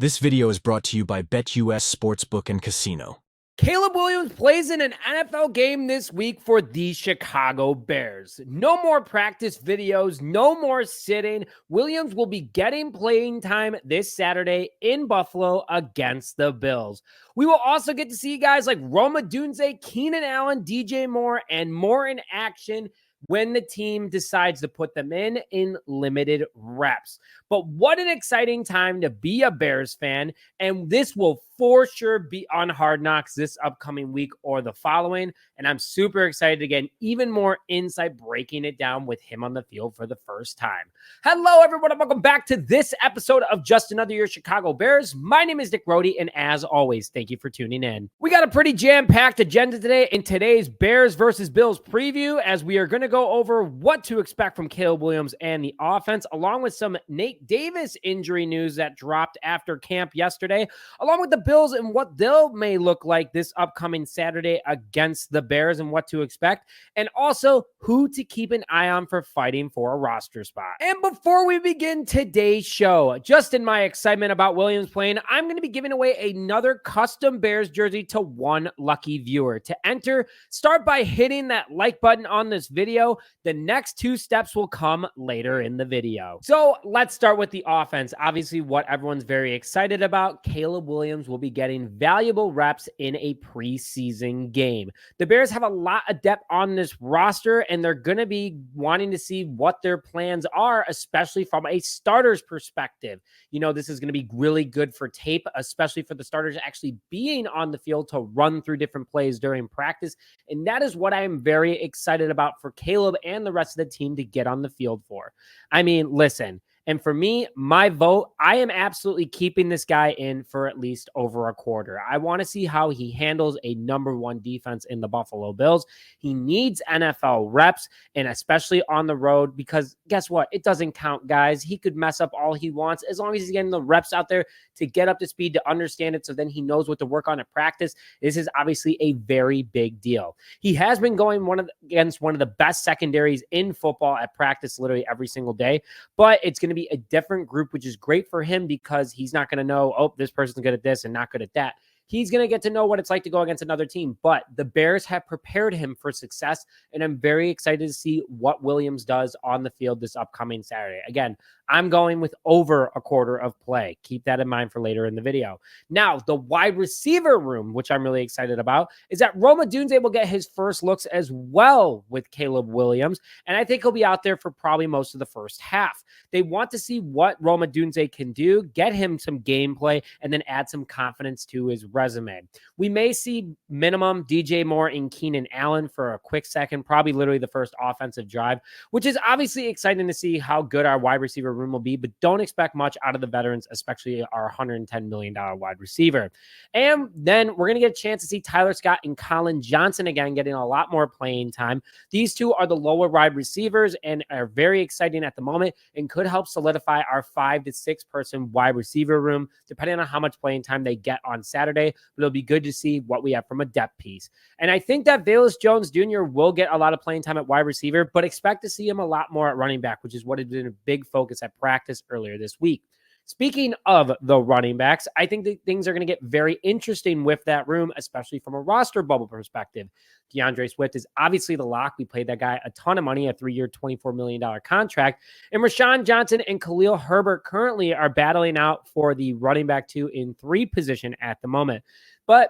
This video is brought to you by BetUS Sportsbook and Casino. Caleb Williams plays in an NFL game this week for the Chicago Bears. No more practice videos, no more sitting. Williams will be getting playing time this Saturday in Buffalo against the Bills. We will also get to see guys like Rome Odunze, Keenan Allen, DJ Moore, and more in action when the team decides to put them in limited reps. But what an exciting time to be a Bears fan, and this will for sure be on Hard Knocks this upcoming week or the following, and I'm super excited to get even more insight breaking it down with him on the field for the first time. Hello, everyone, and welcome back to this episode of Just Another Year Chicago Bears. My name is Nick Brody, and as always, thank you for tuning in. We got a pretty jam-packed agenda today in today's Bears versus Bills preview, as we are going to go over what to expect from Caleb Williams and the offense, along with some Nate Davis injury news that dropped after camp yesterday, along with the Bills and what they'll may look like this upcoming Saturday against the Bears and what to expect, and also who to keep an eye on for fighting for a roster spot. And before we begin today's show, just in my excitement about Williams playing, I'm going to be giving away another custom Bears jersey to one lucky viewer. To enter, start by hitting that like button on this video. The next two steps will come later in the video. So let's start with the offense. Obviously, what everyone's very excited about, Caleb Williams will be getting valuable reps in a preseason game. The Bears have a lot of depth on this roster, and they're going to be wanting to see what their plans are, especially from a starter's perspective. You know, this is going to be really good for tape, especially for the starters actually being on the field to run through different plays during practice. And that is what I am very excited about for Caleb and the rest of the team to get on the field for. I mean, listen. And for me, my vote, I am absolutely keeping this guy in for at least over a quarter. I want to see how he handles a number one defense in the Buffalo Bills. He needs NFL reps, and especially on the road, because guess what? It doesn't count, guys. He could mess up all he wants as long as he's getting the reps out there to get up to speed, to understand it, so then he knows what to work on at practice. This is obviously a very big deal. He has been going against one of the best secondaries in football at practice literally every single day, but it's going to be a different group, which is great for him because he's not going to know, oh, this person's good at this and not good at that. He's going to get to know what it's like to go against another team, but the Bears have prepared him for success, and I'm very excited to see what Williams does on the field this upcoming Saturday. Again, I'm going with over a quarter of play. Keep that in mind for later in the video. Now, the wide receiver room, which I'm really excited about, is that Rome Odunze will get his first looks as well with Caleb Williams, and I think he'll be out there for probably most of the first half. They want to see what Rome Odunze can do, get him some gameplay, and then add some confidence to his resume. We may see minimum DJ Moore and Keenan Allen for a quick second, probably literally the first offensive drive, which is obviously exciting to see how good our wide receiver room will be, but don't expect much out of the veterans, especially our $110 million wide receiver. And then we're going to get a chance to see Tyler Scott and Jaylon Johnson again getting a lot more playing time. These two are the lower wide receivers and are very exciting at the moment and could help solidify our 5 to 6 person wide receiver room, depending on how much playing time they get on Saturday. But it'll be good to see what we have from a depth piece. And I think that Velus Jones Jr. will get a lot of playing time at wide receiver, but expect to see him a lot more at running back, which is what has been a big focus at practice earlier this week. Speaking of the running backs, I think that things are going to get very interesting with that room, especially from a roster bubble perspective. DeAndre Swift is obviously the lock. We paid that guy a ton of money, a 3-year, $24 million contract. And Rashawn Johnson and Khalil Herbert currently are battling out for the running back 2 and 3 position at the moment. But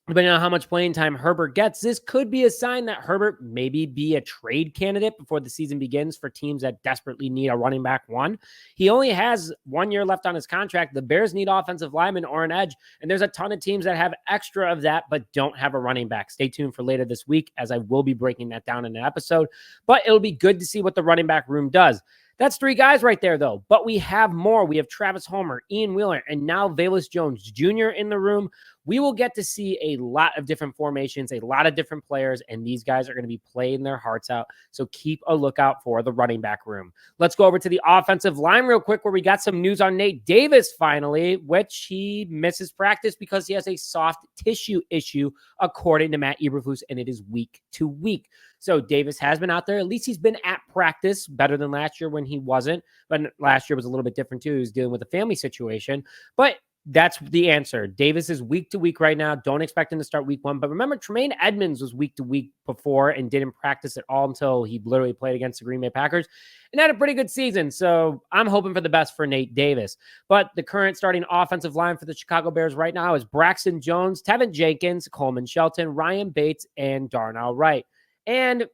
depending on how much playing time Herbert gets, this could be a sign that Herbert maybe be a trade candidate before the season begins for teams that desperately need a running back 1. He only has 1 year left on his contract. The Bears need offensive linemen or an edge, and there's a ton of teams that have extra of that but don't have a running back. Stay tuned for later this week, as I will be breaking that down in an episode, but it'll be good to see what the running back room does. That's 3 guys right there, though. But we have more. We have Travis Homer, Ian Wheeler, and now Velus Jones Jr. in the room. We will get to see a lot of different formations, a lot of different players, and these guys are going to be playing their hearts out. So keep a lookout for the running back room. Let's go over to the offensive line real quick, where we got some news on Nate Davis finally, which he misses practice because he has a soft tissue issue, according to Matt Eberflus, and it is week to week. So Davis has been out there. At least he's been at practice, better than last year when he wasn't. But last year was a little bit different too. He was dealing with a family situation. But That's the answer. Davis is week to week right now. Don't expect him to start week 1. But remember, Tremaine Edmunds was week to week before and didn't practice at all until he literally played against the Green Bay Packers and had a pretty good season. So I'm hoping for the best for Nate Davis. But the current starting offensive line for the Chicago Bears right now is Braxton Jones, Tevin Jenkins, Coleman Shelton, Ryan Bates, and Darnell Wright. And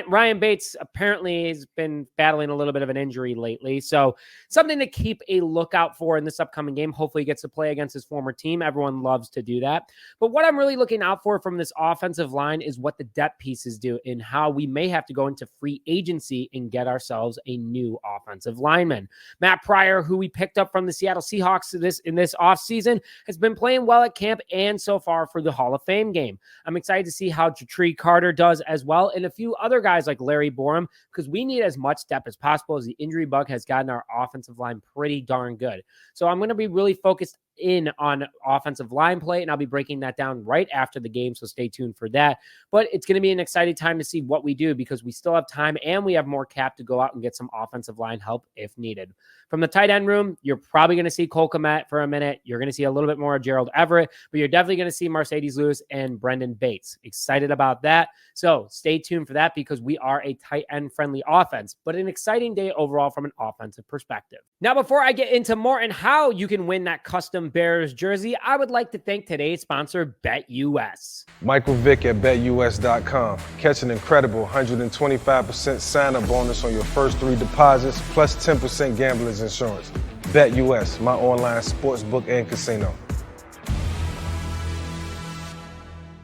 Ryan Bates apparently has been battling a little bit of an injury lately. So something to keep a lookout for in this upcoming game. Hopefully he gets to play against his former team. Everyone loves to do that. But what I'm really looking out for from this offensive line is what the depth pieces do and how we may have to go into free agency and get ourselves a new offensive lineman. Matt Pryor, who we picked up from the Seattle Seahawks in this offseason, has been playing well at camp and so far for the Hall of Fame game. I'm excited to see how Jatri Carter does as well, and a few other guys like Larry Borum, because we need as much depth as possible, as the injury bug has gotten our offensive line pretty darn good. So I'm going to be really focused in on offensive line play, and I'll be breaking that down right after the game, so stay tuned for that. But it's going to be an exciting time to see what we do, because we still have time and we have more cap to go out and get some offensive line help if needed. From the tight end room, you're probably going to see Cole Kmet for a minute. You're going to see a little bit more of Gerald Everett, but you're definitely going to see Mercedes Lewis and Brendan Bates. Excited about that. So stay tuned for that, because we are a tight end friendly offense, but an exciting day overall from an offensive perspective. Now, before I get into more and how you can win that custom Bears jersey, I would like to thank today's sponsor, BetUS. Michael Vick at BetUS.com. Catch an incredible 125% sign-up bonus on your first 3 deposits, plus 10% gambler's insurance. BetUS, my online sportsbook and casino.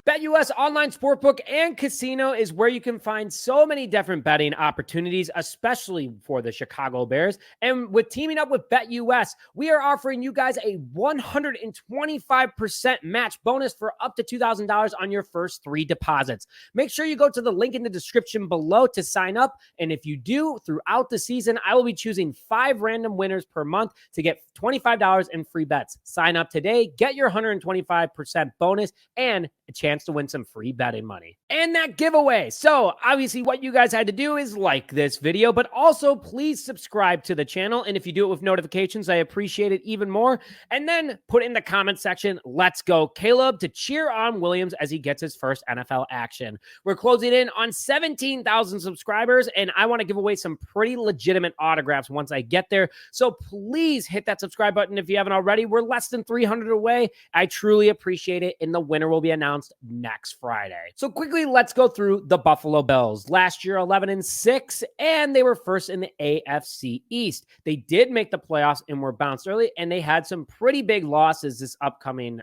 BetUS online sportbook and casino is where you can find so many different betting opportunities, especially for the Chicago Bears. And with teaming up with BetUS, we are offering you guys a 125% match bonus for up to $2,000 on your first 3 deposits. Make sure you go to the link in the description below to sign up. And if you do, throughout the season, I will be choosing 5 random winners per month to get $25 in free bets. Sign up today, get your 125% bonus, and a chance to win some free betting money. And that giveaway. So obviously what you guys had to do is like this video, but also please subscribe to the channel. And if you do it with notifications, I appreciate it even more. And then put in the comment section, let's go Caleb, to cheer on Williams as he gets his first NFL action. We're closing in on 17,000 subscribers, and I want to give away some pretty legitimate autographs once I get there. So please hit that subscribe button if you haven't already. We're less than 300 away. I truly appreciate it, and the winner will be announced next Friday. So quickly, let's go through the Buffalo Bills. Last year, 11-6, and they were first in the AFC East. They did make the playoffs and were bounced early, and they had some pretty big losses this upcoming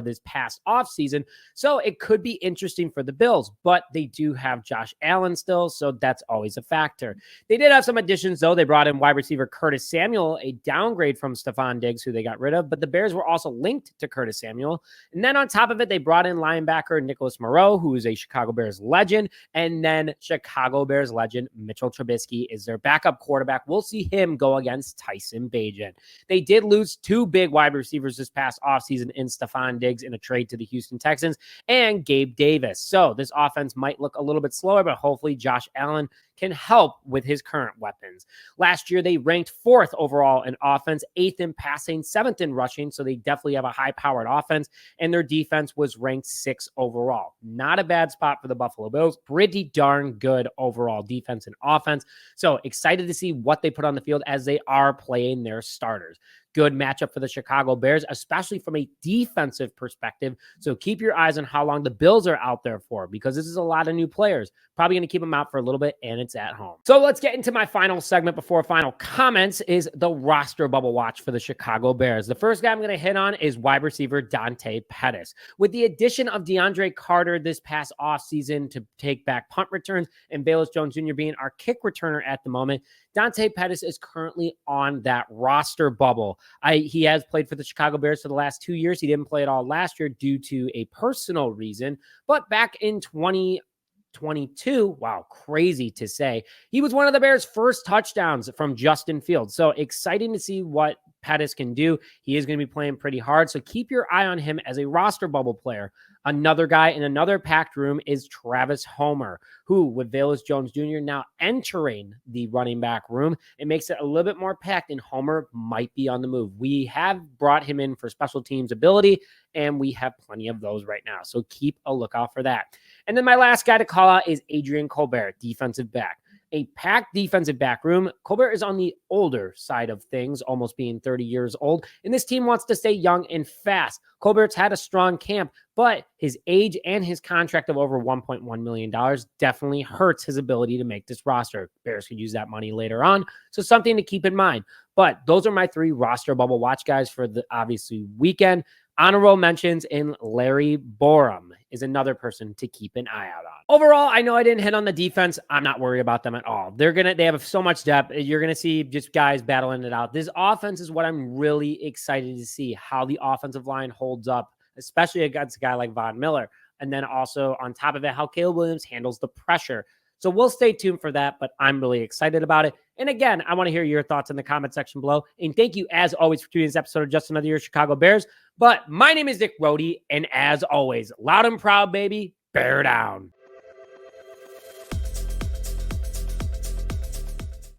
this past offseason. So it could be interesting for the Bills, but they do have Josh Allen still, so that's always a factor. They did have some additions, though. They brought in wide receiver Curtis Samuel, a downgrade from Stephon Diggs, who they got rid of, but the Bears were also linked to Curtis Samuel. And then on top of it, they brought in linebacker Nicholas Moreau, who is a Chicago Bears legend, and then Chicago Bears legend Mitchell Trubisky is their backup quarterback. We'll see him go against Tyson Bagent. They did lose 2 big wide receivers this past offseason in Stephon Diggs in a trade to the Houston Texans and Gabe Davis. So this offense might look a little bit slower, but hopefully Josh Allen can help with his current weapons. Last year, they ranked 4th overall in offense, 8th in passing, 7th in rushing, so they definitely have a high-powered offense, and their defense was ranked 6th overall. Not a bad spot for the Buffalo Bills. Pretty darn good overall defense and offense. So excited to see what they put on the field as they are playing their starters. Good matchup for the Chicago Bears, especially from a defensive perspective. So keep your eyes on how long the Bills are out there for, because this is a lot of new players. Probably going to keep them out for a little bit, and it's at home. So let's get into my final segment before final comments is the roster bubble watch for the Chicago Bears. The first guy I'm going to hit on is wide receiver Dante Pettis. With the addition of DeAndre Carter this past offseason to take back punt returns and Bayless Jones Jr. being our kick returner at the moment, Dante Pettis is currently on that roster bubble. He has played for the Chicago Bears for the last 2 years. He didn't play at all last year due to a personal reason, but back in 2020, 22. Wow, crazy to say. He was one of the Bears' first touchdowns from Justin Fields. So exciting to see what Pettis can do. He is going to be playing pretty hard. So keep your eye on him as a roster bubble player. Another guy in another packed room is Travis Homer, who, with Velus Jones Jr. now entering the running back room, it makes it a little bit more packed, and Homer might be on the move. We have brought him in for special teams ability, and we have plenty of those right now. So keep a lookout for that. And then my last guy to call out is Adrian Colbert, defensive back. A packed defensive back room. Colbert is on the older side of things, almost being 30 years old, and this team wants to stay young and fast. Colbert's had a strong camp, but his age and his contract of over $1.1 million definitely hurts his ability to make this roster. Bears could use that money later on, so something to keep in mind. But those are my 3 roster bubble watch guys for the obviously weekend. Honorable mentions in Larry Borum is another person to keep an eye out on. Overall, I know I didn't hit on the defense. I'm not worried about them at all. They have so much depth. You're going to see just guys battling it out. This offense is what I'm really excited to see, how the offensive line holds up, especially against a guy like Von Miller. And then also on top of it, how Caleb Williams handles the pressure. So we'll stay tuned for that, but I'm really excited about it. And again, I want to hear your thoughts in the comment section below. And thank you, as always, for tuning in this episode of Just Another Year Chicago Bears. But my name is Nick Rhodey, and as always, loud and proud, baby, bear down.